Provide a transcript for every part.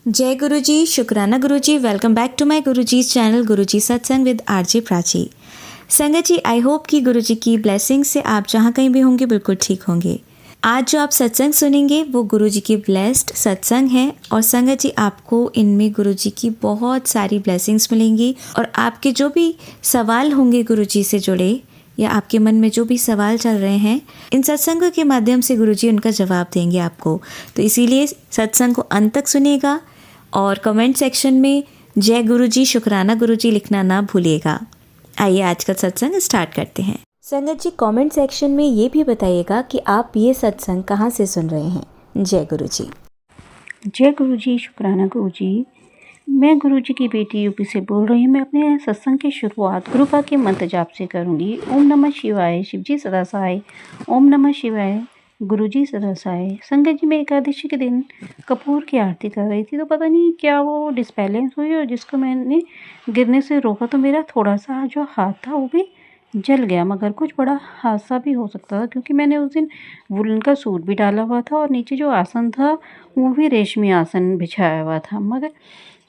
जय गुरु जी, शुक्राना गुरु जी। Welcome back to my Guru ji channel गुरु जी सत्संग विद आरजे प्राची। संगत जी, आई होप कि गुरु जी की ब्लेसिंग से आप जहाँ कहीं भी होंगे बिल्कुल ठीक होंगे। आज जो आप सत्संग सुनेंगे वो गुरु जी की ब्लेस्ड सत्संग है और संगत जी आपको इनमें गुरु जी की बहुत सारी ब्लेसिंग्स मिलेंगी और आपके जो भी सवाल होंगे गुरु जी से जुड़े या आपके मन में जो भी सवाल चल रहे हैं, इन सत्संगों के माध्यम से गुरुजी उनका जवाब देंगे आपको। तो इसीलिए सत्संग को अंत तक सुनिएगा और कमेंट सेक्शन में जय गुरुजी, शुक्राना गुरुजी लिखना ना भूलिएगा। आइए आज का सत्संग स्टार्ट करते हैं। संगत जी, कमेंट सेक्शन में ये भी बताइएगा कि आप ये सत्संग कहाँ से सुन रहे हैं। जय गुरुजी। जय गुरुजी, शुक्राना गुरुजी। मैं गुरुजी की बेटी यूपी से बोल रही हूँ। मैं अपने सत्संग की शुरुआत गुरुपा के मंत्र जाप से करूँगी। ओम नमः शिवाय, शिवजी सदा सहाय। ओम नमः शिवाय, गुरुजी सदा सहाय। संगत जी, मैं एकादशी के दिन कपूर की आरती कर रही थी तो पता नहीं क्या वो डिसबैलेंस हुई और जिसको मैंने गिरने से रोका तो मेरा थोड़ा सा जो हाथ था वो भी जल गया। मगर कुछ बड़ा हादसा भी हो सकता था क्योंकि मैंने उस दिन वुलन का सूट भी डाला हुआ था और नीचे जो आसन था वो भी रेशमी आसन बिछाया हुआ था। मगर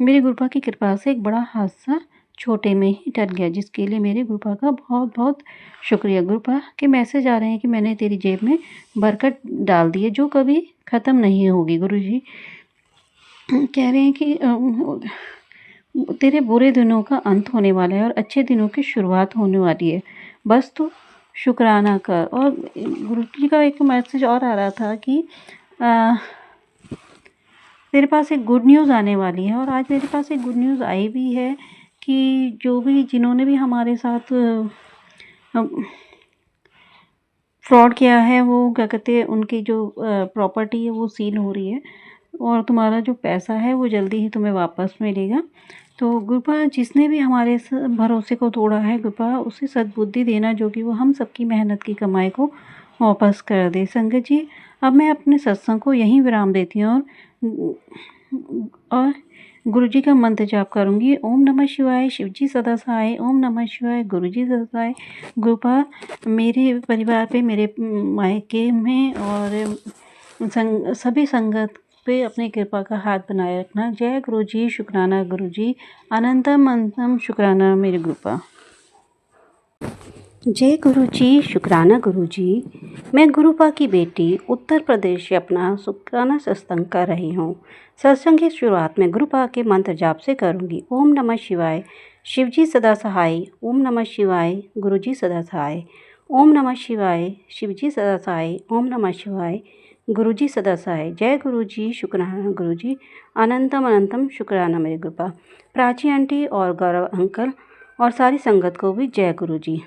मेरी गुरुपा की कृपा से एक बड़ा हादसा छोटे में ही टल गया, जिसके लिए मेरे गुरुपा का बहुत बहुत शुक्रिया। गुरुपा के मैसेज आ रहे हैं कि मैंने तेरी जेब में बरकत डाल दी है जो कभी ख़त्म नहीं होगी। गुरुजी कह रहे हैं कि तेरे बुरे दिनों का अंत होने वाला है और अच्छे दिनों की शुरुआत होने वाली है, बस तू शुक्राना कर। और गुरु जी का एक मैसेज और आ रहा था कि तेरे पास एक गुड न्यूज़ आने वाली है। और आज मेरे पास एक गुड न्यूज़ आई भी है कि जो भी जिन्होंने भी हमारे साथ फ्रॉड किया है वो क्या कहते हैं, उनकी जो प्रॉपर्टी है वो सील हो रही है और तुम्हारा जो पैसा है वो जल्दी ही तुम्हें वापस मिलेगा। तो गुरुपा जिसने भी हमारे भरोसे को तोड़ा है, गुरुपा उसे सद्बुद्धि देना जो कि वो हम सबकी मेहनत की कमाई को वापस कर दे। संगत जी, अब मैं अपने सत्संग को यहीं विराम देती हूँ और गुरुजी का मंत्र जाप करूँगी। ओम नमः शिवाय, शिवजी सदा सहाय। ओम नमः शिवाय, गुरुजी सदा सहाय। गुरुपा मेरे परिवार पे, मेरे मायके में और सभी संगत पे अपनी कृपा का हाथ बनाए रखना। जय गुरुजी, शुक्राना गुरुजी। अनंतम अनंतम शुक्राना मेरे गुरुपा। जय गुरुजी, शुक्राना गुरुजी। मैं गुरुपा की बेटी उत्तर प्रदेश से अपना शुक्राना सत्संग कर रही हूँ। सत्संग की शुरुआत में गुरुपा के मंत्र जाप से करूँगी। ओम नमः शिवाय, शिवजी सदा सहाय। ओम नमः शिवाय, गुरुजी सदा सहाय। ओम नमः शिवाय, शिवजी सदा सहाय। ओम नमः शिवाय, गुरुजी सदा सहाय। जय गुरुजी, शुक्राना गुरुजी। अनंतम अनंतम शुक्राना मेरे गुरुपा। प्राची आंटी और गौरव अंकल और सारी संगत को भी जय गुरुजी।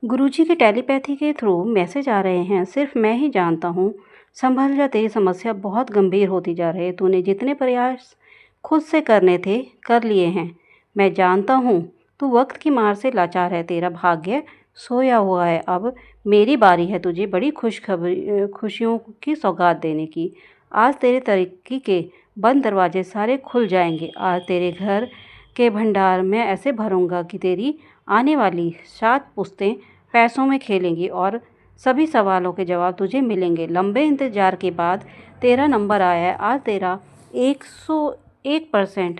गुरुजी के टेलीपैथी के थ्रू मैसेज आ रहे हैं, सिर्फ मैं ही जानता हूँ। संभल जा, तेरी समस्या बहुत गंभीर होती जा रही है। तूने जितने प्रयास खुद से करने थे कर लिए हैं। मैं जानता हूँ तू वक्त की मार से लाचार है, तेरा भाग्य सोया हुआ है। अब मेरी बारी है तुझे बड़ी खुशियों की सौगात देने की। आज तेरे तरक्की के बंद दरवाजे सारे खुल जाएंगे। आज तेरे घर के भंडार में ऐसे भरूंगा कि तेरी आने वाली 7 पुश्तें पैसों में खेलेंगी और सभी सवालों के जवाब तुझे मिलेंगे। लंबे इंतजार के बाद तेरा नंबर आया है। आज तेरा 101%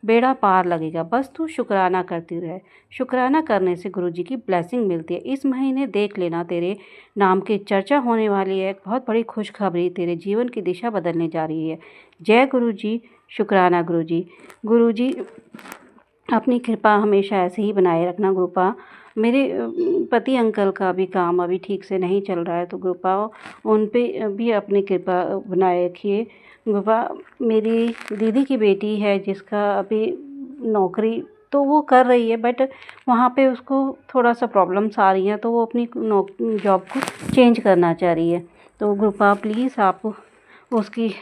बेड़ा पार लगेगा। बस तू शुक्राना करती रहे। शुक्राना करने से गुरुजी की ब्लेसिंग मिलती है। इस महीने देख लेना, तेरे नाम की चर्चा होने वाली है। बहुत बड़ी खुशखबरी, तेरे जीवन की दिशा बदलने जा रही है। जय गुरुजी, शुक्राना गुरुजी। गुरुजी अपनी कृपा हमेशा ऐसे ही बनाए रखना। गुरुपा मेरे पति अंकल का भी काम अभी ठीक से नहीं चल रहा है, तो गुरुपा उन पे भी अपनी कृपा बनाए रखिए। गुरुपा मेरी दीदी की बेटी है जिसका अभी नौकरी तो वो कर रही है, बट वहाँ पे उसको थोड़ा सा प्रॉब्लम्स आ रही हैं, तो वो अपनी जॉब को चेंज करना चाह रही है। तो गुरुपा प्लीज़ आप उसकी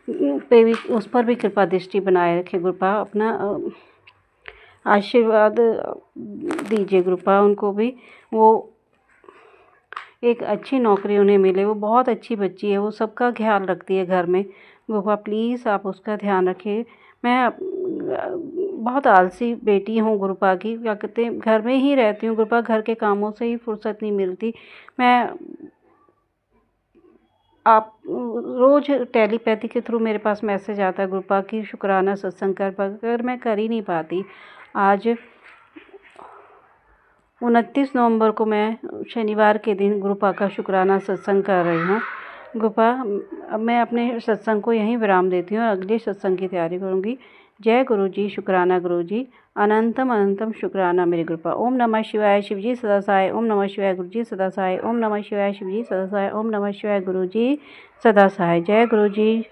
पे भी, उस पर भी कृपा दृष्टि बनाए रखें। गुरुपा अपना आशीर्वाद दीजिए। गुरुपा उनको भी वो एक अच्छी नौकरी उन्हें मिले। वो बहुत अच्छी बच्ची है, वो सबका ख्याल रखती है घर में। गुरुपा प्लीज़ आप उसका ध्यान रखिए। मैं बहुत आलसी बेटी हूँ गुरुपा की, क्या कहते हैं, घर में ही रहती हूँ गुरुपा, घर के कामों से ही फुर्सत नहीं मिलती। मैं आप रोज़ टेलीपैथी के थ्रू मेरे पास मैसेज आता है गुरुपा की शुक्राना सत्संग कर, पर मैं कर ही नहीं पाती। आज 29 नवंबर को मैं शनिवार के दिन गुरुपा का शुक्राना सत्संग कर रही हूँ। गुरुपा, अब मैं अपने सत्संग को यहीं विराम देती हूँ और अगले सत्संग की तैयारी करूँगी। जय गुरु जी, शुक्राना गुरु जी, अनंतम अनंतम शुक्राना मेरे गुरुपा। ओम नमः शिवाय, शिवजी सदा सहाय। ओम नमः शिवाय, गुरु जी सदा सहाय। ओम नमः शिवाय, शिवजी सदा सहाय। ओम नमः शिवाय, गुरु जी सदा सहाय। जय गुरु जी,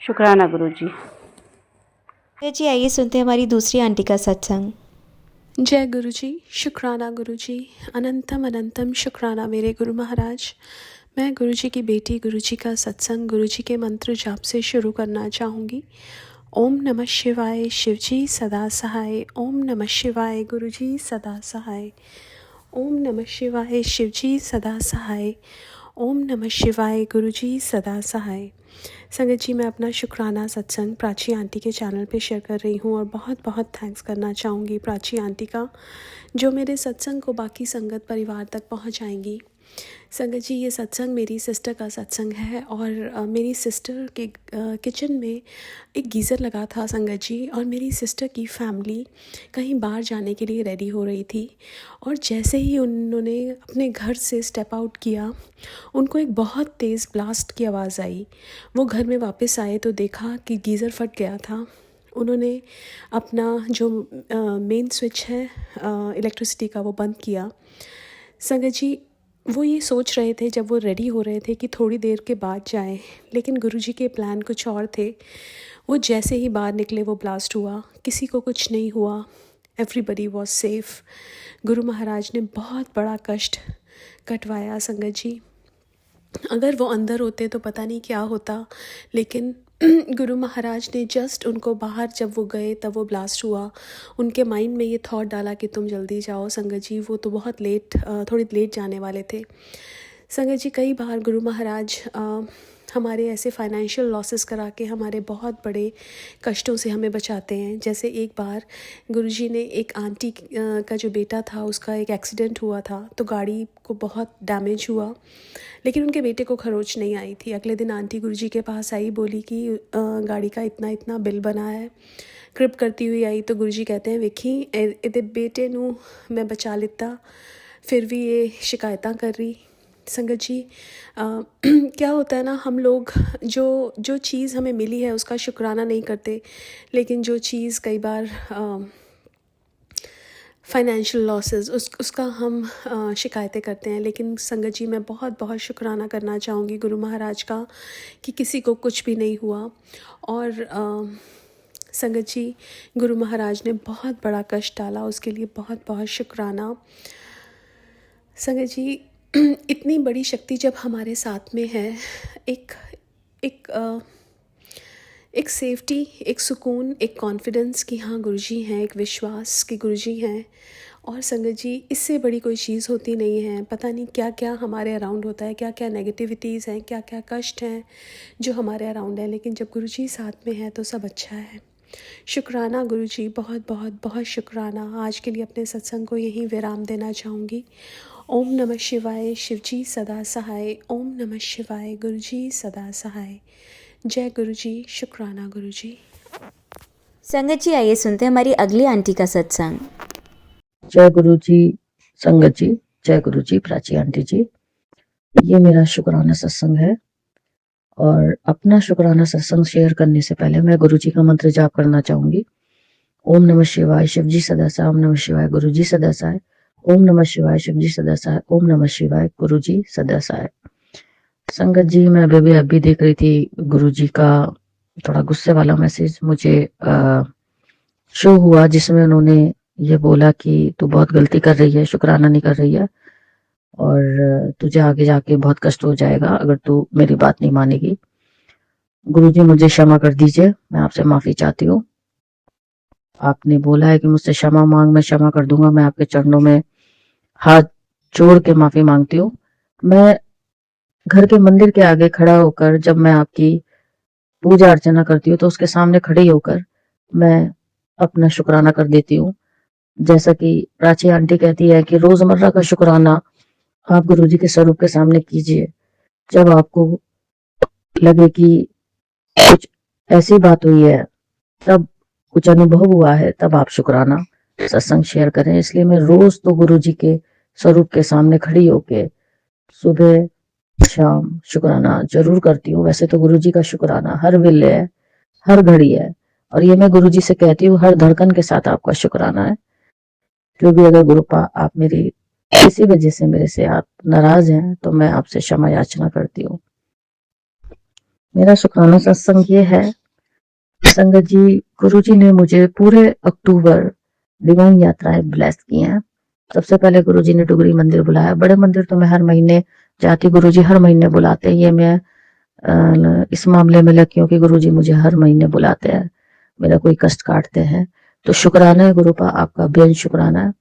शुक्राना गुरु जी। जी आइए सुनते हैं हमारी दूसरी आंटी का सत्संग। जय गुरु जी, शुक्राना गुरु जी, अनंतम अनंतम शुक्राना मेरे गुरु महाराज। मैं गुरु जी की बेटी गुरु जी का सत्संग गुरु जी के मंत्र जाप से शुरू करना चाहूँगी। ओम नमः शिवाय, शिवजी सदा सहाय। ओम नमः शिवाय, गुरु जी सदा सहाय। ओम नमः शिवाय, शिवजी सदा सहाय। ओम नमः शिवाय, गुरु जी सदा सहाय। संगत जी, मैं अपना शुक्राना सत्संग प्राची आंटी के चैनल पे शेयर कर रही हूँ और बहुत बहुत थैंक्स करना चाहूँगी प्राची आंटी का, जो मेरे सत्संग को बाकी संगत परिवार तक पहुँचाएंगी। संगत जी, ये सत्संग मेरी सिस्टर का सत्संग है और मेरी सिस्टर के किचन में एक गीज़र लगा था संगत जी, और मेरी सिस्टर की फैमिली कहीं बाहर जाने के लिए रेडी हो रही थी और जैसे ही उन्होंने अपने घर से स्टेप आउट किया, उनको एक बहुत तेज़ ब्लास्ट की आवाज़ आई। वो घर में वापस आए तो देखा कि गीज़र फट गया था। उन्होंने अपना जो मेन स्विच है इलेक्ट्रिसिटी का, वो बंद किया। संगत जी, वो ये सोच रहे थे जब वो रेडी हो रहे थे कि थोड़ी देर के बाद जाएं, लेकिन गुरुजी के प्लान कुछ और थे। वो जैसे ही बाहर निकले वो ब्लास्ट हुआ, किसी को कुछ नहीं हुआ, everybody was safe. Guru Maharaj ने बहुत बड़ा कष्ट कटवाया संगत जी। अगर वो अंदर होते तो पता नहीं क्या होता, लेकिन गुरु महाराज ने जस्ट उनको बाहर जब वो गए तब वो ब्लास्ट हुआ। उनके माइंड में ये थॉट डाला कि तुम जल्दी जाओ संगत जी, वो तो बहुत थोड़ी लेट जाने वाले थे। संगत जी, कई बार गुरु महाराज हमारे ऐसे फाइनेंशियल लॉसेस करा के हमारे बहुत बड़े कष्टों से हमें बचाते हैं। जैसे एक बार गुरुजी ने एक आंटी का जो बेटा था उसका एक एक्सीडेंट हुआ था, तो गाड़ी को बहुत डैमेज हुआ, लेकिन उनके बेटे को खरोच नहीं आई थी। अगले दिन आंटी गुरुजी के पास आई, बोली कि गाड़ी का इतना इतना बिल बना है। कृप करती हुई आई तो गुरुजी कहते हैं, वेखी ਇਹਦੇ बेटे नू मैं बचा लिता, फिर भी ये शिकायतां कर रही। संगत जी, क्या होता है ना, हम लोग जो चीज़ हमें मिली है उसका शुक्राना नहीं करते, लेकिन जो चीज़ कई बार फाइनेंशियल लॉसेस उसका हम शिकायतें करते हैं। लेकिन संगत जी, मैं बहुत बहुत शुक्राना करना चाहूँगी गुरु महाराज का कि किसी को कुछ भी नहीं हुआ। और संगत जी, गुरु महाराज ने बहुत बड़ा कष्ट डाला, उसके लिए बहुत बहुत शुक्राना। संगत जी, इतनी बड़ी शक्ति जब हमारे साथ में है, एक सेफ्टी, एक सुकून, एक कॉन्फिडेंस कि हाँ गुरुजी हैं, एक विश्वास कि गुरुजी हैं। और संगत जी, इससे बड़ी कोई चीज़ होती नहीं है। पता नहीं क्या क्या हमारे अराउंड होता है, क्या क्या नेगेटिविटीज़ हैं, क्या क्या कष्ट हैं जो हमारे अराउंड है, लेकिन जब गुरुजी साथ में है तो सब अच्छा है। शुक्राना गुरुजी, बहुत बहुत बहुत शुक्राना। आज के लिए अपने सत्संग को यहीं विराम देना चाहूँगी। ओम नमः शिवाय, शिवजी सदा सहाय। ओम नमः शिवाय, गुरुजी सदा सहाय। जय गुरुजी, शुक्राना गुरुजी। संगत जी, आइए सुनते हैं हमारी अगली आंटी का सत्संग। जय गुरु जी संगत जी, जय गुरु जी प्राची आंटी जी। ये मेरा शुक्राना सत्संग है और अपना शुक्राना सत्संग शेयर करने से पहले मैं गुरु जी का मंत्र जाप करना चाहूंगी। ओम नमः शिवाय, शिवजी सदा सहाय। ओम नमः शिवाय, गुरु जी सदा सहाय। ओम नमः शिवाय, शिवजी सदा सहाय। ओम नमः शिवाय, गुरु जी सदा सहाय। संगत जी, मैं अभी देख रही थी गुरु जी का थोड़ा गुस्से वाला मैसेज मुझे शो हुआ, जिसमें उन्होंने ये बोला कि तू बहुत गलती कर रही है, शुक्राना नहीं कर रही है और तुझे आगे जाके बहुत कष्ट हो जाएगा अगर तू मेरी बात नहीं मानेगी। गुरुजी, मुझे क्षमा कर दीजिए, मैं आपसे माफी चाहती हूँ। आपने बोला है कि मुझसे क्षमा मांग, मैं क्षमा कर दूंगा। मैं आपके चरणों में हाथ जोड़ के माफी मांगती हूँ। मैं घर के मंदिर के आगे खड़ा होकर जब मैं आपकी पूजा अर्चना करती हूँ तो उसके सामने खड़ी होकर मैं अपना शुक्राना कर देती हूँ। जैसा कि प्राची आंटी कहती है कि रोजमर्रा का शुक्राना आप गुरुजी के स्वरूप के सामने कीजिए। जब आपको लगे कि कुछ ऐसी बात हुई है, तब कुछ अनुभव हुआ है, तब आप शुक्राना सत्संग शेयर करें। इसलिए मैं रोज तो गुरु जी के स्वरूप के सामने खड़ी होके सुबह शाम शुक्राना जरूर करती हूँ। वैसे तो गुरु जी का शुक्राना हर वेले है, हर घड़ी है, और ये मैं गुरु जी से कहती हूँ, हर धड़कन के साथ आपका शुक्राना है। क्योंकि अगर गुरुपा आप मेरी किसी वजह से मेरे से आप नाराज हैं तो मैं आपसे क्षमा याचना करती हूँ। मेरा शुक्राना सत्संग ये है, संगत जी, गुरु जी ने मुझे पूरे अक्टूबर डिवाइन यात्राएं ब्लेस की हैं। सबसे पहले गुरु जी ने डुगरी मंदिर बुलाया। बड़े मंदिर तो मैं हर महीने जाती, गुरु जी हर महीने बुलाते हैं। ये मैं इस मामले में लकी हूँ कि गुरु जी मुझे हर महीने बुलाते हैं, मेरा कोई कष्ट काटते हैं। तो शुक्राना है गुरुपा, आपका बेहद शुक्राना है।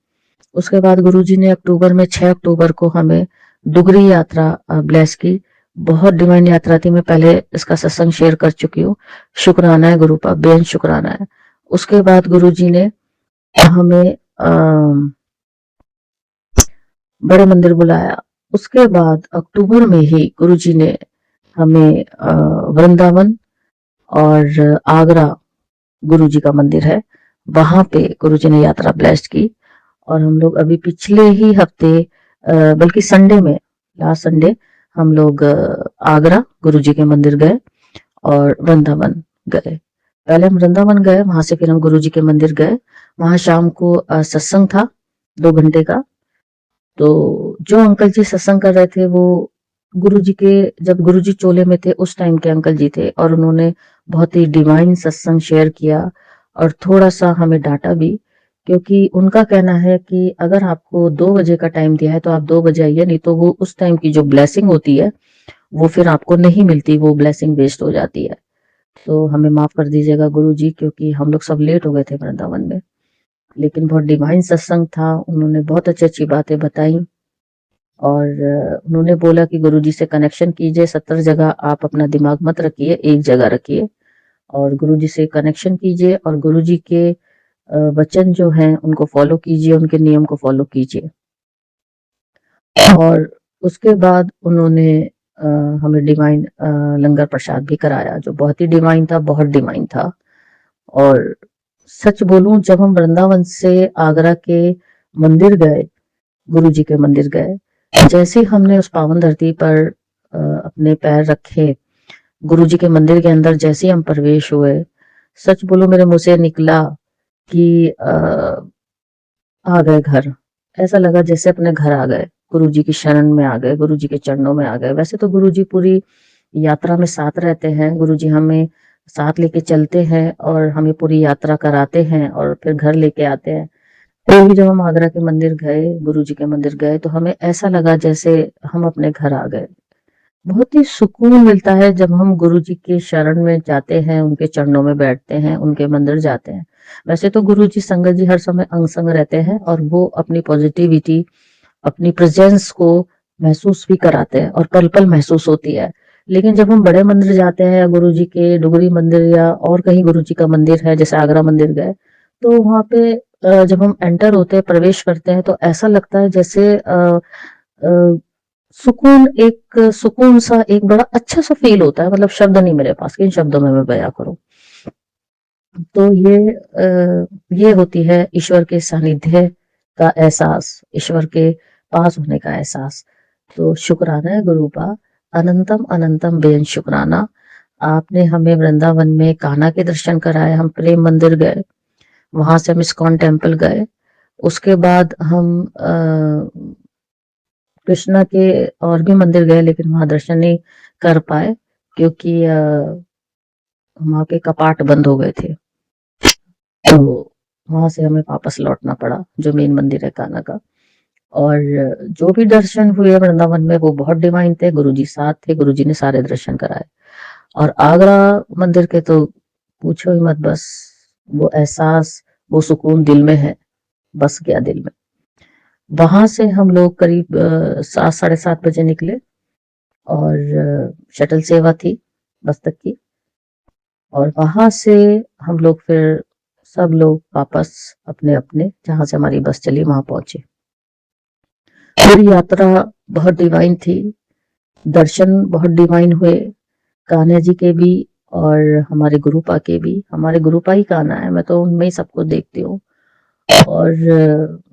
उसके बाद गुरुजी ने अक्टूबर में 6 अक्टूबर को हमें डुगरी यात्रा ब्लेस की। बहुत डिवाइन यात्रा थी, मैं पहले इसका सत्संग शेयर कर चुकी हूँ। शुक्राना है गुरुपा, बेहद शुक्राना है। उसके बाद गुरुजी ने हमें बड़े मंदिर बुलाया। उसके बाद अक्टूबर में ही गुरुजी ने हमें वृंदावन और आगरा गुरुजी का मंदिर है, वहां पे गुरुजी ने यात्रा ब्लेस्ड की। और हम लोग अभी पिछले ही हफ्ते बल्कि संडे में, लास्ट संडे हम लोग आगरा गुरुजी के मंदिर गए और वृंदावन गए। पहले हम वृंदावन गए, वहां से फिर हम गुरुजी के मंदिर गए। वहां शाम को सत्संग था 2 घंटे का। तो जो अंकल जी सत्संग कर रहे थे वो गुरुजी के, जब गुरुजी चोले में थे उस टाइम के अंकल जी थे, और उन्होंने बहुत ही डिवाइन सत्संग शेयर किया और थोड़ा सा हमें डांटा भी, क्योंकि उनका कहना है कि अगर आपको 2 बजे का टाइम दिया है तो आप 2 बजे आइए, नहीं तो वो उस टाइम की जो ब्लेसिंग होती है वो फिर आपको नहीं मिलती, वो ब्लेसिंग वेस्ट हो जाती है। तो हमें माफ कर दीजिएगा गुरुजी, क्योंकि हम लोग सब लेट हो गए थे वृंदावन में। लेकिन बहुत डिवाइन सत्संग था, उन्होंने बहुत अच्छी अच्छी बातें बताई। और उन्होंने बोला कि गुरुजी से कनेक्शन कीजिए, 70 जगह आप अपना दिमाग मत रखिए, एक जगह रखिए और गुरुजी से कनेक्शन कीजिए और गुरुजी के वचन जो हैं उनको फॉलो कीजिए, उनके नियम को फॉलो कीजिए। और उसके बाद उन्होंने हमें डिवाइन लंगर प्रसाद भी कराया, जो बहुत ही डिवाइन था, बहुत डिवाइन था। और सच बोलूं, जब हम वृंदावन से आगरा के मंदिर गए, गुरुजी के मंदिर गए, जैसे ही हमने उस पावन धरती पर अपने पैर रखे, गुरुजी के मंदिर के अंदर जैसे ही हम प्रवेश हुए, सच बोलो मेरे मुंह से निकला कि आ गए घर। ऐसा लगा जैसे अपने घर आ गए, गुरुजी की शरण में आ गए, गुरुजी के चरणों में आ गए। वैसे तो गुरुजी पूरी यात्रा में साथ रहते हैं, गुरुजी हमें साथ लेके चलते हैं और हमें पूरी यात्रा कराते हैं और फिर घर लेके आते हैं। फिर भी जब हम आगरा के मंदिर गए, गुरुजी के मंदिर गए, तो हमें ऐसा लगा जैसे हम अपने घर आ गए। बहुत ही सुकून मिलता है जब हम गुरुजी के शरण में जाते हैं, उनके चरणों में बैठते हैं, उनके मंदिर जाते हैं। वैसे तो गुरुजी संगत जी हर समय अंग संग रहते हैं और वो अपनी पॉजिटिविटी, अपनी प्रेजेंस को महसूस भी कराते हैं और पल पल महसूस होती है। लेकिन जब हम बड़े मंदिर जाते हैं या गुरुजी के डुगरी मंदिर या और कहीं गुरुजी का मंदिर है, जैसे आगरा मंदिर गए, तो वहां पे जब हम एंटर होते हैं, प्रवेश करते हैं, तो ऐसा लगता है जैसे सुकून, एक सुकून सा, एक बड़ा अच्छा सा फील होता है। मतलब शब्द नहीं मेरे पास कि इन शब्दों में मैं बयां करूं। तो ये होती है ईश्वर के सानिध्य का एहसास, ईश्वर के पास होने का एहसास। तो शुक्राना है गुरुपा, अनंतम अनंतम बेन शुक्राना। आपने हमें वृंदावन में कान्हा के दर्शन कराए, हम प्रेम मंदिर गए, वहां से हम इस्कॉन टेम्पल गए। उसके बाद हम कृष्णा के और भी मंदिर गए, लेकिन वहां दर्शन नहीं कर पाए क्योंकि वहां के कपाट बंद हो गए थे, तो वहां से हमें वापस लौटना पड़ा, जो मेन मंदिर है कान्हा का। और जो भी दर्शन हुए वृंदावन में वो बहुत डिवाइन थे, गुरुजी साथ थे, गुरुजी ने सारे दर्शन कराए। और आगरा मंदिर के तो पूछो ही मत, बस वो एहसास, वो सुकून दिल में है, बस गया दिल में। वहां से हम लोग करीब 7 साढ़े 7 बजे निकले और शटल सेवा थी बस तक की, और वहां से हम लोग फिर सब लोग वापस अपने अपने जहां से हमारी बस चली वहां पहुंचे। पूरी यात्रा बहुत डिवाइन थी, दर्शन बहुत डिवाइन हुए, कान्हा जी के भी और हमारे गुरुपा के भी। हमारे गुरुपा ही कान्हा है, मैं तो उनमें ही सबको देखती हूँ। और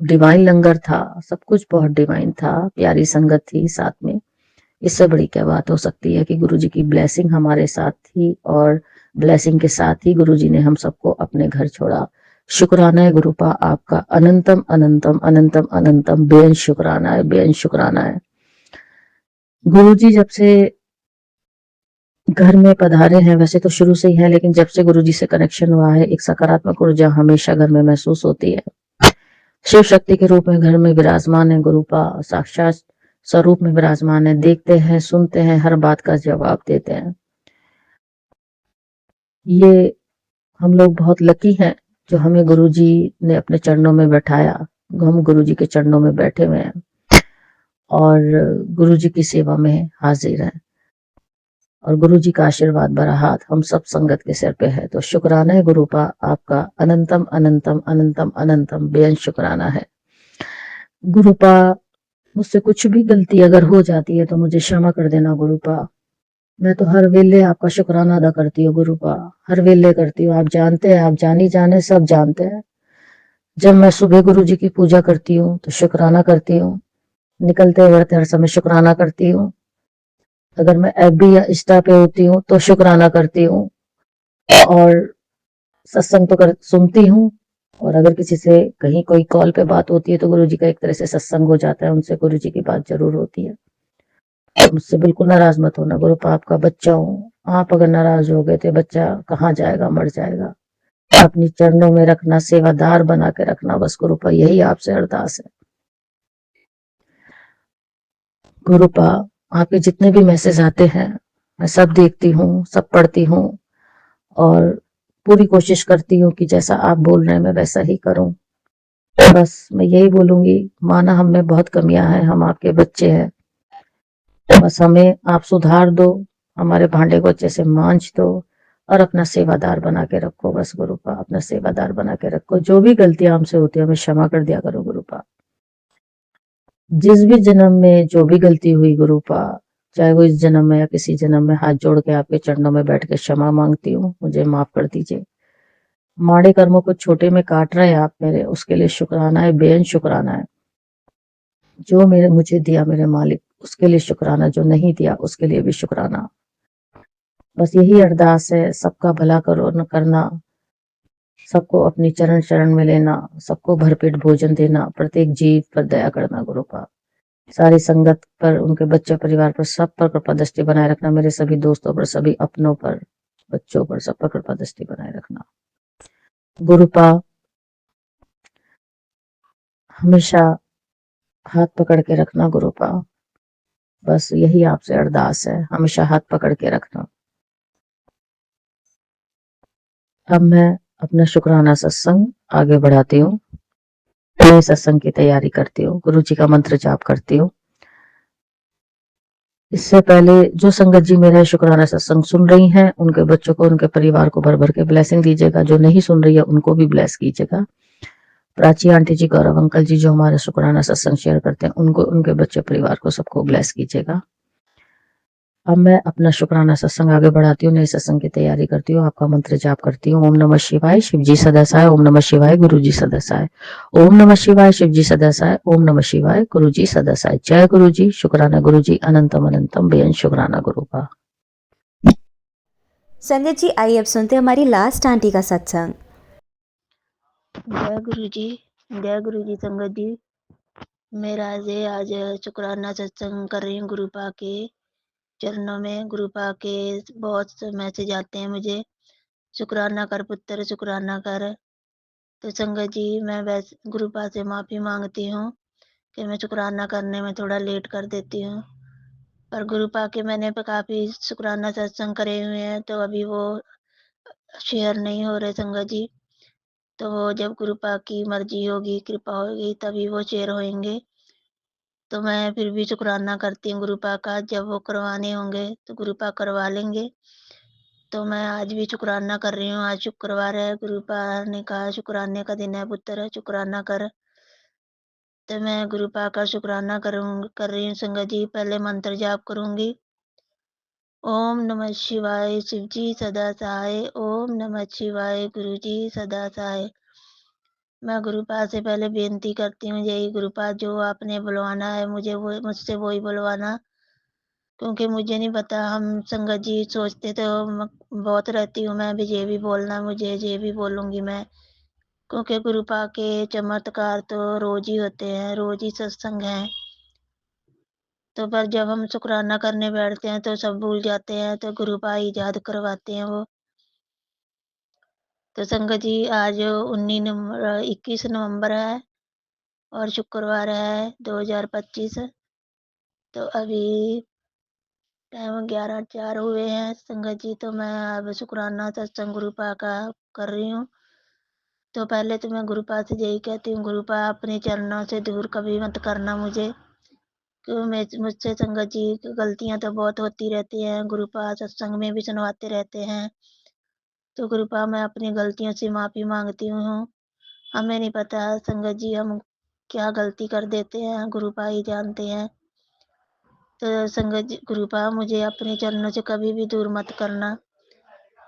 डिवाइन लंगर था, सब कुछ बहुत डिवाइन था, प्यारी संगत थी साथ में। इससे बड़ी क्या बात हो सकती है कि गुरुजी की ब्लेसिंग हमारे साथ थी और ब्लेसिंग के साथ ही गुरुजी ने हम सबको अपने घर छोड़ा। शुक्राना है गुरुपा आपका, अनंतम अनंतम अनंतम अनंतम बेअंत शुक्राना है, बेअंत शुक्राना है। गुरुजी जब से घर में पधारे हैं, वैसे तो शुरू से ही है, लेकिन जब से गुरुजी से कनेक्शन हुआ है, एक सकारात्मक ऊर्जा हमेशा घर में महसूस होती है। शिव शक्ति के रूप में घर में विराजमान है गुरुपा, साक्षात स्वरूप में विराजमान है, देखते हैं, सुनते हैं, हर बात का जवाब देते हैं। ये हम लोग बहुत लकी हैं जो हमें गुरुजी ने अपने चरणों में बैठाया। हम गुरुजी के चरणों में बैठे हुए हैं और गुरुजी की सेवा में हाजिर हैं और गुरुजी का आशीर्वाद भरा हाथ हम सब संगत के सिर पे है। तो शुक्राना है गुरुपा आपका, अनंतम अनंतम अनंतम अनंतम बेअंत शुक्राना है गुरुपा। मुझसे कुछ भी गलती अगर हो जाती है तो मुझे क्षमा कर देना गुरुपा। मैं तो हर वेले आपका शुक्राना अदा करती हूँ गुरुपा, हर वेले करती हूँ। आप जानते हैं, आप जानी जाने सब जानते हैं। जब मैं सुबह गुरु जी की पूजा करती हूँ तो शुक्राना करती हूँ, निकलते वक्त हर समय शुक्राना करती हूँ। अगर मैं एफबी या इंस्टा पे होती हूँ तो शुक्राना करती हूँ और सत्संग तो सुनती हूँ। और अगर किसी से कहीं कोई कॉल पे बात होती है तो गुरु जी का एक तरह से सत्संग हो जाता है, उनसे गुरु जी की बात जरूर होती है। तो मुझसे बिल्कुल नाराज मत होना गुरुपा, आपका बच्चा हूँ। आप अगर नाराज हो गए तो बच्चा कहाँ जाएगा, मर जाएगा। अपनी चरणों में रखना, सेवादार बना के रखना बस गुरुपा, यही आपसे अरदास है गुरुपा। आपके जितने भी मैसेज आते हैं मैं सब देखती हूँ, सब पढ़ती हूँ और पूरी कोशिश करती हूँ कि जैसा आप बोल रहे हैं मैं वैसा ही करूँ। बस मैं यही बोलूंगी, माना हम में बहुत कमियां हैं, हम आपके बच्चे हैं, बस हमें आप सुधार दो, हमारे भांडे को अच्छे से मांझ दो और अपना सेवादार बना के रखो बस गुरुपा, अपना सेवादार बना के रखो। जो भी गलतियां हमसे होती है हमें क्षमा कर दिया करो गुरुपा। जिस भी जन्म में जो भी गलती हुई गुरुपा, चाहे वो इस जन्म में या किसी जन्म में, हाथ जोड़ के आपके चरणों में बैठ के क्षमा मांगती हूँ, मुझे माफ कर दीजिए। माड़े कर्मों को छोटे में काट रहे हैं आप मेरे, उसके लिए शुक्राना है, बेअंत शुक्राना है। जो मेरे मुझे दिया मेरे मालिक उसके लिए शुक्राना, जो नहीं दिया उसके लिए भी शुक्राना। बस यही अरदास है, सबका भला करो न करना, सबको अपनी चरण शरण में लेना, सबको भरपेट भोजन देना, प्रत्येक जीव पर दया करना गुरुपा। सारी संगत पर, उनके बच्चे परिवार पर, सब पर कृपा दृष्टि बनाए रखना, मेरे सभी दोस्तों पर, सभी अपनों पर, बच्चों पर, सब पर कृपा दृष्टि बनाए रखना गुरुपा। हमेशा हाथ पकड़ के रखना गुरुपा, बस यही आपसे अरदास है, हमेशा हाथ पकड़ के रखना। अब मैं अपना शुक्राना सत्संग आगे बढ़ाती हूँ। मैं सत्संग की तैयारी करती हूँ, गुरु जी का मंत्र जाप करती हूँ। इससे पहले जो संगत जी मेरा शुक्राना सत्संग सुन रही हैं, उनके बच्चों को, उनके परिवार को भर भर के ब्लेसिंग दीजिएगा। जो नहीं सुन रही है उनको भी ब्लेस कीजिएगा। प्राची आंटी जी, गौरव अंकल जी जो हमारा शुक्राना सत्संग शेयर करते हैं, उनको, उनके बच्चे परिवार को सबको ब्लेस कीजिएगा। अब मैं अपना शुक्राना सत्संग आगे बढ़ाती हूँ, नए सत्संग की तैयारी करती हूँ, आपका मंत्र जाप करती हूँ। ओम नमः शिवाय, शिव जी सदासाय, ओम नमः शिवाय, गुरु जी सदासाय, ओम नमः शिवाय, शिव जी सदासाय, ओम नमः शिवाय, गुरु जी सदासाय। जय गुरु जी, शुक्राना गुरु जी, अनंतम अनंतम बेअंत शुक्राना गुरु का। संगत जी आइए अब सुनते हैं हमारी लास्ट आंटी का सत्संग। जय गुरु जी, जय गुरु जी। संगत जी, मेरा आज शुक्राना सत्संग कर रही हूँ गुरुपा के चरणों में। गुरुपा के बहुत से मैसेज आते हैं मुझे, शुक्राना कर पुत्र, शुक्राना कर। तो संगत जी, मैं वैसे गुरुपा से माफ़ी मांगती हूँ कि मैं शुक्राना करने में थोड़ा लेट कर देती हूँ, पर गुरुपा के मैंने काफ़ी शुक्राना सत्संग करे हुए हैं, तो अभी वो शेयर नहीं हो रहे संगत जी। तो वो जब कृपा की मर्जी होगी, कृपा होगी, तभी वो शेयर होंगे। तो मैं फिर भी शुक्राना करती हूँ गुरुपा का, जब वो करवाने होंगे तो गुरुपा करवा लेंगे। तो मैं आज भी शुक्राना कर रही हूँ। आज शुक्रवार है, गुरुपा ने कहा शुक्राने का दिन है पुत्र, शुक्राना कर। तो मैं गुरुपा का शुक्राना कर रही हूँ संगत जी। पहले मंत्र जाप करूंगी। ओम नमः शिवाय शिवजी सदा सहाय। ओम नमः शिवाय गुरुजी सदा सहाय। मैं गुरुपाद से पहले बेनती करती हूँ, यही गुरुपाद जो आपने बुलवाना है मुझे वो मुझसे वही बुलवाना, क्योंकि मुझे नहीं पता। हम संगत जी सोचते तो बहुत रहती हूँ मैं भी, ये भी बोलना मुझे, ये भी बोलूँगी मैं, क्योंकि गुरुपा के चमत्कार तो रोज ही होते हैं, रोज ही सत्संग हैं। तो पर जब हम शुक्राना करने बैठते हैं तो सब भूल जाते हैं, तो गुरुपा ही याद करवाते हैं वो। तो संगत जी आज 21 नवंबर है और शुक्रवार है 2025। तो अभी टाइम 11:04 हुए हैं संगत जी। तो मैं अब शुक्राना सत्संग गुरुपा का कर रही हूँ। तो पहले तो मैं गुरुपा से यही कहती हूँ, गुरुपा अपने चरणों से दूर कभी मत करना मुझे, क्यों मैं मुझसे संगत जी गलतियां तो बहुत होती रहती हैं। गुरुपा सत्संग में भी सुनवाते रहते हैं, तो गुरुपा मैं अपनी गलतियों से माफी मांगती हूँ। हमें नहीं पता संगत जी हम क्या गलती कर देते हैं, गुरुपा ही जानते हैं। तो संगत जी गुरुपा मुझे अपने चरणों से कभी भी दूर मत करना,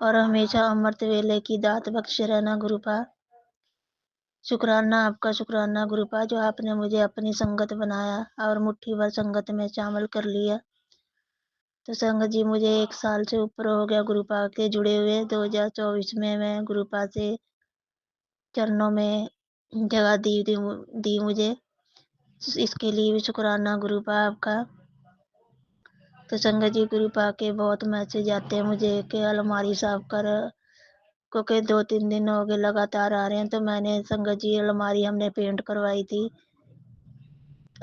और हमेशा अमृत वेले की दात बख्श रहना गुरुपा। शुक्राना आपका, शुक्राना गुरुपा, जो आपने मुझे अपनी संगत बनाया और मुट्ठी भर संगत में शामिल कर लिया। तो संगत जी मुझे 1 साल से ऊपर हो गया गुरुपा के जुड़े हुए। 2024 में मैं गुरुपा से चरणों में जगह दी मुझे, इसके लिए भी शुक्राना गुरुपा आपका। तो संगत जी गुरुपा के बहुत मैसेज आते हैं मुझे कि अलमारी साफ कर, क्योंकि 2-3 दिन हो गए लगातार आ रहे हैं। तो मैंने संगत जी अलमारी हमने पेंट करवाई थी,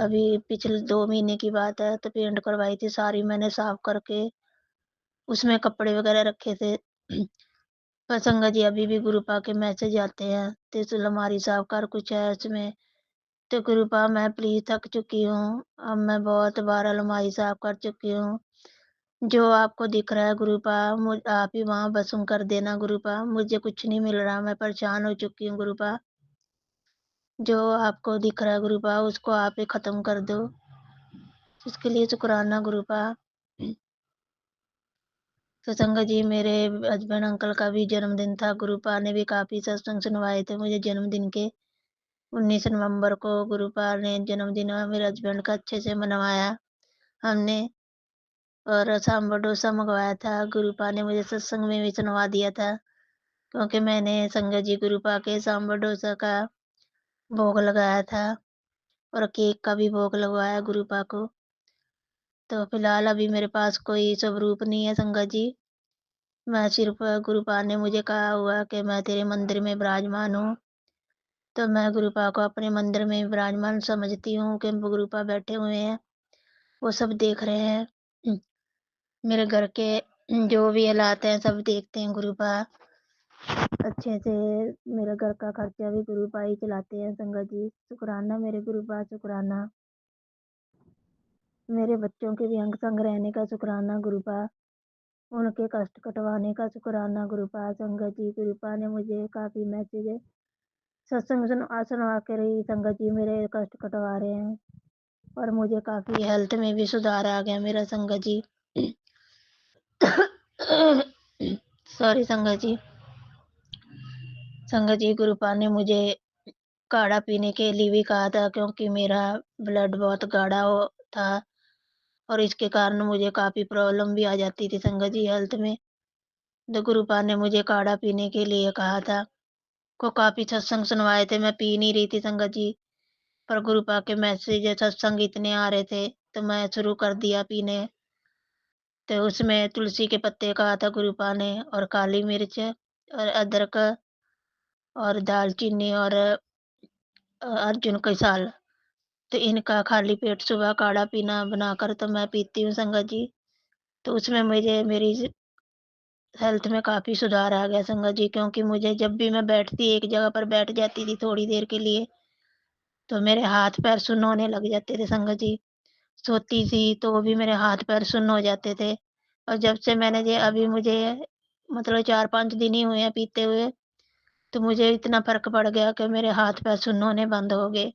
अभी पिछले 2 महीने की बात है। तो पेंट करवाई थी सारी मैंने साफ करके, उसमें कपड़े वगैरह रखे थे। पर संगत जी अभी भी गुरुपा के मैसेज आते हैं, तो इस अलमारी साफ कर, कुछ है उसमें। तो गुरुपा मैं प्लीज थक चुकी हूँ, अब मैं बहुत बार अलमारी साफ कर चुकी हूँ। जो आपको दिख रहा है गुरुपा, आप ही वहाँ बसुम कर देना गुरुपा। मुझे कुछ नहीं मिल रहा, मैं परेशान हो चुकी हूँ गुरुपा। जो आपको दिख रहा है गुरुपा उसको आप ही खत्म कर दो, इसके लिए शुक्राना गुरुपा। तो संगत जी मेरे हस्बैंड अंकल का भी जन्मदिन था, गुरुपा ने भी काफी सत्संग सुनवाए थे मुझे जन्मदिन के। 19 नवंबर को गुरुपा ने जन्मदिन मेरे हस्बैंड का अच्छे से मनवाया हमने, और सांभर डोसा मंगवाया था। गुरुपा ने मुझे सत्संग में भी सुनवा दिया था, क्योंकि मैंने संगत जी गुरुपा के सांभर डोसा का भोग लगाया था और केक का भी भोग लगवाया गुरुपा को। तो फिलहाल अभी मेरे पास कोई स्वरूप नहीं है संगत जी, मैं सिर्फ गुरुपा ने मुझे कहा हुआ कि मैं तेरे मंदिर में विराजमान हूँ। तो मैं गुरुपा को अपने मंदिर में विराजमान समझती हूँ कि गुरुपा बैठे हुए हैं, वो सब देख रहे हैं। मेरे घर के जो भी हालात हैं सब देखते हैं गुरुपा अच्छे से। मेरे घर का खर्चा भी गुरुपा ही चलाते हैं संगत जी। शुक्राना मेरे गुरुपा, शुक्राना। मेरे बच्चों के भी अंग संग रहने का शुक्राना गुरुपा, उनके कष्ट कटवाने का शुक्राना गुरुपा। संगत जी गुरुपा ने मुझे काफी मैसेज सत्संग सुनवा के रही संगत जी, मेरे कष्ट कटवा रहे हैं, और मुझे काफी हेल्थ में भी सुधार आ गया मेरा संगत जी। सॉरी संगत जी। संगत जी गुरुपा ने मुझे काढ़ा पीने के लिए भी कहा था, क्योंकि मेरा ब्लड बहुत गाढ़ा था, और इसके कारण मुझे काफी प्रॉब्लम भी आ जाती थी संगत जी हेल्थ में। तो गुरुपा ने मुझे काढ़ा पीने के लिए कहा था, को काफी सत्संग सुनवाए थे, मैं पी नहीं रही थी संगत जी, पर गुरुपा के मैसेज सत्संग इतने आ रहे थे तो मैं शुरू कर दिया पीने। तो उसमें तुलसी के पत्ते कहा था गुरुपा ने, और काली मिर्च और अदरक और दालचीनी और अर्जुन के साल, तो इनका खाली पेट सुबह काढ़ा पीना बनाकर तो मैं पीती हूँ संगत जी। तो उसमें मुझे मेरी हेल्थ में काफ़ी सुधार आ गया संगत जी, क्योंकि मुझे जब भी मैं बैठती एक जगह पर बैठ जाती थी थोड़ी देर के लिए, तो मेरे हाथ पैर सुन्न होने लग जाते थे संगत जी। सोती थी तो भी मेरे हाथ पैर सुन्न हो जाते थे, और जब से मैंने ये अभी मुझे मतलब 4-5 दिन ही हुए हैं पीते हुए, तो मुझे इतना फ़र्क पड़ गया कि मेरे हाथ पैर सुन्न होने बंद हो गए।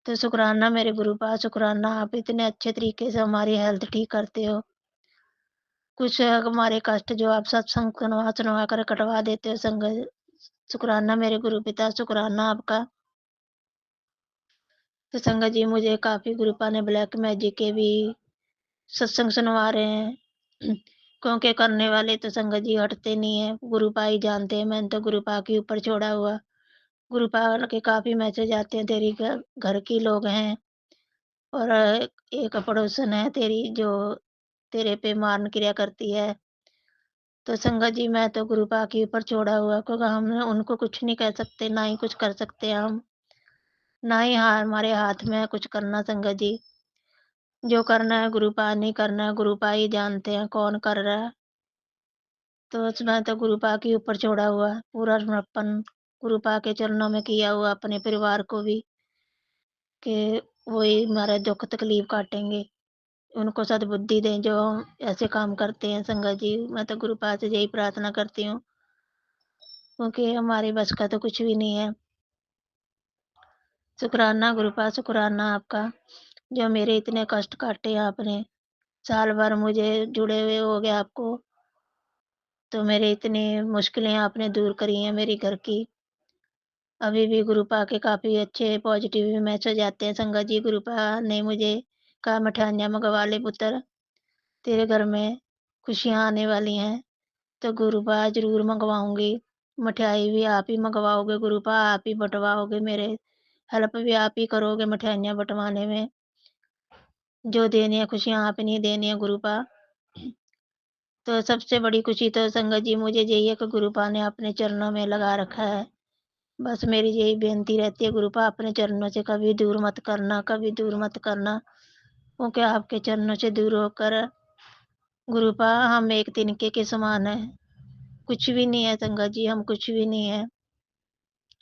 तो शुक्राना मेरे गुरुपा, शुक्राना आप इतने अच्छे तरीके से हमारी हेल्थ ठीक करते हो। कुछ हमारे कष्ट जो आप सत्संग सुनवा सुनवा कर कटवा देते हो संगत, शुक्राना मेरे गुरु पिता, शुक्राना आपका। तो संगत जी मुझे काफ़ी गुरुपा ने ब्लैक मैजिक के भी सत्संग सुनवा रहे हैं। क्योंकि करने वाले तो संगत जी हटते नहीं है, गुरुपा ही जानते हैं। मैंने तो गुरुपा के ऊपर छोड़ा हुआ, गुरुपा के काफ़ी मैसेज आते हैं, तेरी घर की लोग हैं और एक पड़ोसन है तेरी जो तेरे पे मारन क्रिया करती है। तो संगत जी मैं तो गुरुपा के ऊपर छोड़ा हुआ, क्योंकि हम उनको कुछ नहीं कह सकते, ना ही कुछ कर सकते हम, ना ही हमारे हाथ में है कुछ करना संगत जी। जो करना है गुरुपा, नहीं करना है गुरुपा ही जानते हैं कौन कर रहा है। तो मैं तो गुरुपा के ऊपर छोड़ा हुआ, पूरा समर्पण गुरुपा के चरणों में किया हुआ, अपने परिवार को भी कि वही हमारा दुख तकलीफ काटेंगे, उनको सद्बुद्धि दें जो ऐसे काम करते हैं संगत जी। मैं तो गुरुपा से यही प्रार्थना करती हूँ, क्योंकि हमारे बस का तो कुछ भी नहीं है। शुक्राना गुरुपा, शुक्राना आपका, जो मेरे इतने कष्ट काटे आपने। साल भर मुझे जुड़े हुए हो गया आपको, तो मेरे इतनी मुश्किलें आपने दूर करी हैं मेरी घर की। अभी भी गुरुपा के काफ़ी अच्छे पॉजिटिव मैसेज आते हैं संगत जी। गुरुपा ने मुझे कहा मिठाइयाँ मंगवा ले पुत्र, तेरे घर में खुशियाँ आने वाली हैं। तो गुरुपा ज़रूर मंगवाऊँगी, मिठाई भी आप ही मंगवाओगे गुरुपा, आप ही बँटवाओगे, मेरे हेल्प भी आप ही करोगे मिठाइयाँ बँटवाने में। जो देनी है खुशियाँ आप नहीं देनी है गुरुपा। तो सबसे बड़ी खुशी तो संगत जी मुझे यही है कि गुरुपा ने अपने चरणों में लगा रखा है। बस मेरी यही बेनती रहती है गुरुपा, अपने चरणों से कभी दूर मत करना, कभी दूर मत करना, क्योंकि आपके चरणों से दूर होकर गुरुपा हम एक तिनके के समान हैं, कुछ भी नहीं है संगत जी, हम कुछ भी नहीं है।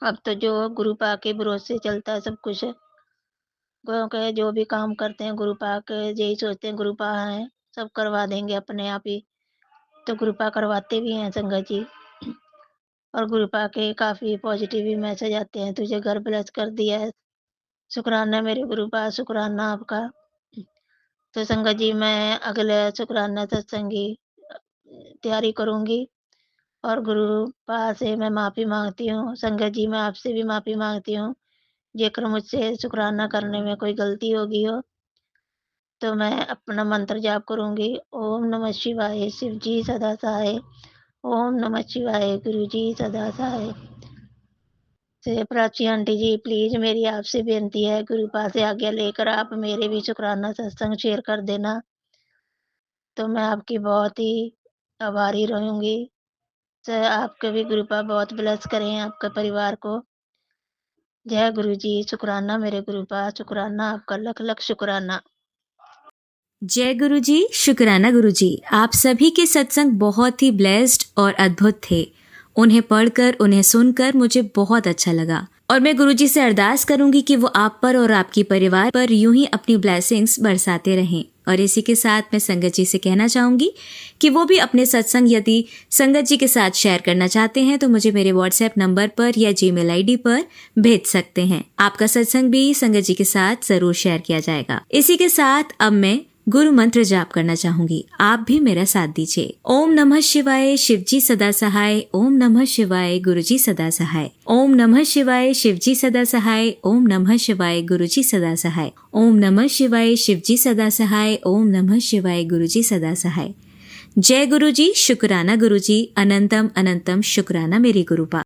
अब तो जो गुरुपा के भरोसे चलता है सब कुछ, क्योंकि जो भी काम करते हैं गुरुपा के यही सोचते हैं गुरुपा हैं, सब करवा देंगे अपने आप ही, तो गुरुपा करवाते भी हैं संगत जी। और गुरुपा के काफ़ी पॉजिटिव भी मैसेज आते हैं, तुझे घर ब्लेस कर दिया है, शुक्राना मेरे गुरुपा, शुक्राना आपका। तो संगत जी मैं अगले शुक्राना सत्संग की तैयारी करूँगी और गुरुपा से मैं माफ़ी माँगती हूँ। संगत जी मैं आपसे भी माफ़ी माँगती हूँ, जेकर मुझसे शुक्राना करने में कोई गलती होगी हो, तो मैं अपना मंत्र जाप करूँगी। ओम नमः शिवाय, शिव जी सदा सहाय। ओम नमः शिवाय, गुरु जी सदा सहाय। से प्राची आंटी जी प्लीज़ मेरी आपसे बेनती है, गुरुपा से आज्ञा लेकर आप मेरे भी शुक्राना सत्संग शेयर कर देना, तो मैं आपकी बहुत ही आभारी रहूँगी। आपके भी गुरुपा बहुत ब्लेस करें आपके परिवार को। जय गुरु जी, शुक्राना मेरे गुरुपा, शुक्राना आपका, लख लख शुक्राना। जय गुरु जी, शुक्राना गुरु जी। आप सभी के सत्संग बहुत ही ब्लेस्ड और अद्भुत थे। उन्हें पढ़कर, उन्हें सुनकर मुझे बहुत अच्छा लगा और मैं गुरु जी से अरदास करूंगी कि वो आप पर और आपके परिवार पर यूं ही अपनी ब्लेसिंग्स बरसाते रहें। और इसी के साथ मैं संगत जी से कहना चाहूंगी कि वो भी अपने सत्संग यदि संगत जी के साथ शेयर करना चाहते हैं तो मुझे मेरे व्हाट्सएप नंबर पर या जीमेल आईडी पर भेज सकते हैं। आपका सत्संग भी संगत जी के साथ जरूर शेयर किया जाएगा। इसी के साथ अब मैं गुरु मंत्र जाप करना चाहूंगी, आप भी मेरा साथ दीजिए। ओम नमः शिवाय, शिवजी सदा सहाय। ओम नमः शिवाय, गुरुजी सदा सहाय। ओम नमः शिवाय, शिवजी सदा सहाय। ओम नमः शिवाय, गुरुजी सदा सहाय। ओम नमः शिवाय, शिवजी सदा सहाय। ओम नमः शिवाय, गुरुजी सदा सहाय। जय गुरु जी, शुक्राना गुरु जी, अनंतम अनंतम शुक्राना मेरे गुरुपा।